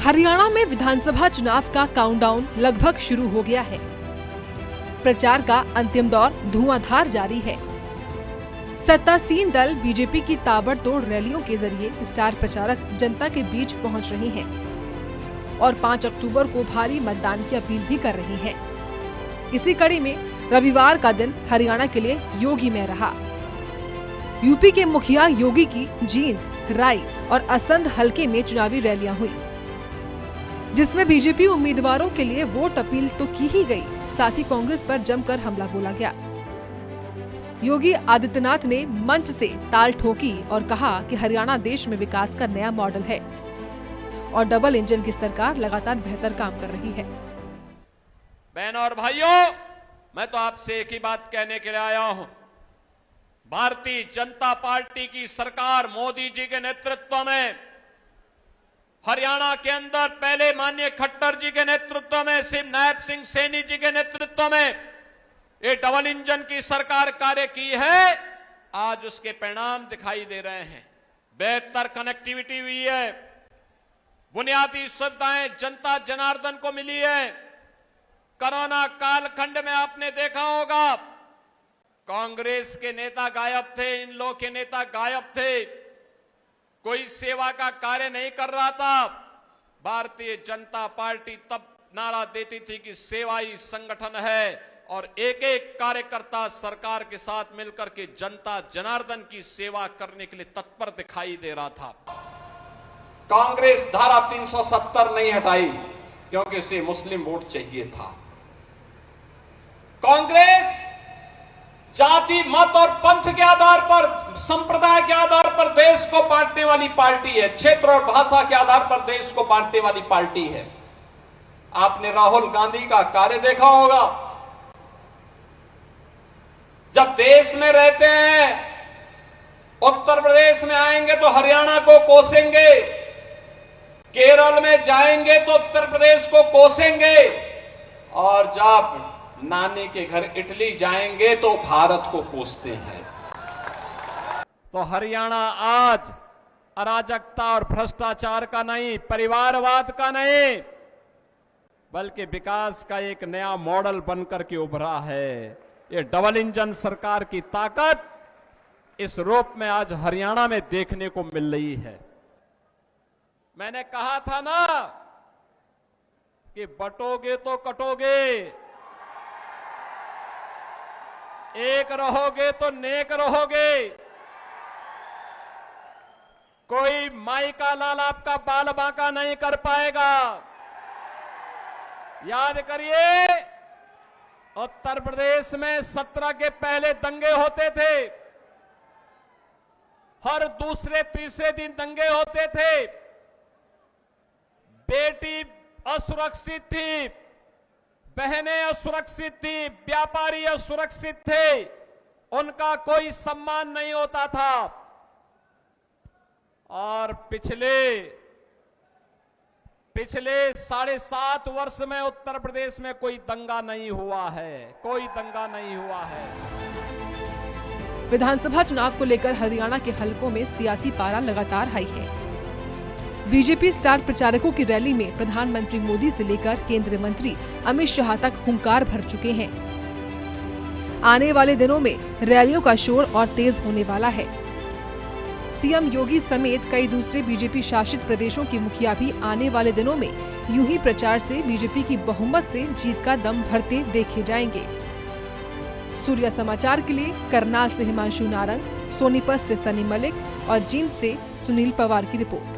हरियाणा में विधानसभा चुनाव का काउंटडाउन लगभग शुरू हो गया है। प्रचार का अंतिम दौर धुआंधार जारी है। सत्तासीन दल बीजेपी की ताबड़तोड़ रैलियों के जरिए स्टार प्रचारक जनता के बीच पहुंच रहे हैं और 5 अक्टूबर को भारी मतदान की अपील भी कर रहे हैं। इसी कड़ी में रविवार का दिन हरियाणा के लिए योगी में रहा। यूपी के मुखिया योगी की जींद, राय और असंध हलके में चुनावी रैलियां हुई, जिसमें बीजेपी उम्मीदवारों के लिए वोट अपील तो की ही गई, साथ ही कांग्रेस पर जमकर हमला बोला गया। योगी आदित्यनाथ ने मंच से ताल ठोकी और कहा कि हरियाणा देश में विकास का नया मॉडल है और डबल इंजन की सरकार लगातार बेहतर काम कर रही है। बहनों और भाइयों, मैं तो आपसे एक ही बात कहने के लिए आया हूं। भारतीय जनता पार्टी की सरकार मोदी जी के नेतृत्व में हरियाणा के अंदर पहले माननीय खट्टर जी के नेतृत्व में, नायब सिंह सैनी जी के नेतृत्व में ये डबल इंजन की सरकार कार्य की है। आज उसके परिणाम दिखाई दे रहे हैं। बेहतर कनेक्टिविटी हुई है, बुनियादी सुविधाएं जनता जनार्दन को मिली है। कोरोना कालखंड में आपने देखा होगा, कांग्रेस के नेता गायब थे, इन लोगों के नेता गायब थे, कोई सेवा का कार्य नहीं कर रहा था। भारतीय जनता पार्टी तब नारा देती थी कि सेवा ही संगठन है और एक एक कार्यकर्ता सरकार के साथ मिलकर के जनता जनार्दन की सेवा करने के लिए तत्पर दिखाई दे रहा था। कांग्रेस धारा 370 नहीं हटाई क्योंकि उसे मुस्लिम वोट चाहिए था। कांग्रेस जाति, मत और पंथ के आधार पर, संप्रदाय के आधार पर देश को बांटने वाली पार्टी है। क्षेत्र और भाषा के आधार पर देश को बांटने वाली पार्टी है। आपने राहुल गांधी का कार्य देखा होगा। जब देश में रहते हैं, उत्तर प्रदेश में आएंगे तो हरियाणा को कोसेंगे, केरल में जाएंगे तो उत्तर प्रदेश को कोसेंगे, और जब नानी के घर इटली जाएंगे तो भारत को कोसते हैं। तो हरियाणा आज अराजकता और भ्रष्टाचार का नहीं, परिवारवाद का नहीं, बल्कि विकास का एक नया मॉडल बनकर के उभरा है। ये डबल इंजन सरकार की ताकत इस रूप में आज हरियाणा में देखने को मिल रही है। मैंने कहा था ना कि बटोगे तो कटोगे, एक रहोगे तो नेक रहोगे। कोई माई का लाल आपका बाल बांका नहीं कर पाएगा। याद करिए, उत्तर प्रदेश में 17 के पहले दंगे होते थे, हर दूसरे तीसरे दिन दंगे होते थे। बेटी असुरक्षित थी, बहनें असुरक्षित थी, व्यापारी असुरक्षित थे, उनका कोई सम्मान नहीं होता था। और पिछले 7.5 वर्ष में उत्तर प्रदेश में कोई दंगा नहीं हुआ है, कोई दंगा नहीं हुआ है। विधानसभा चुनाव को लेकर हरियाणा के हलकों में सियासी पारा लगातार हाई है। बीजेपी स्टार प्रचारकों की रैली में प्रधानमंत्री मोदी से लेकर केंद्रीय मंत्री अमित शाह तक हुंकार भर चुके हैं। आने वाले दिनों में रैलियों का शोर और तेज होने वाला है। सीएम योगी समेत कई दूसरे बीजेपी शासित प्रदेशों के मुखिया भी आने वाले दिनों में यूं ही प्रचार से बीजेपी की बहुमत से जीत का दम भरते देखे जाएंगे। सूर्या समाचार के लिए करनाल से हिमांशु नारंग, सोनीपत से सनी मलिक और जींद से सुनील पवार की रिपोर्ट।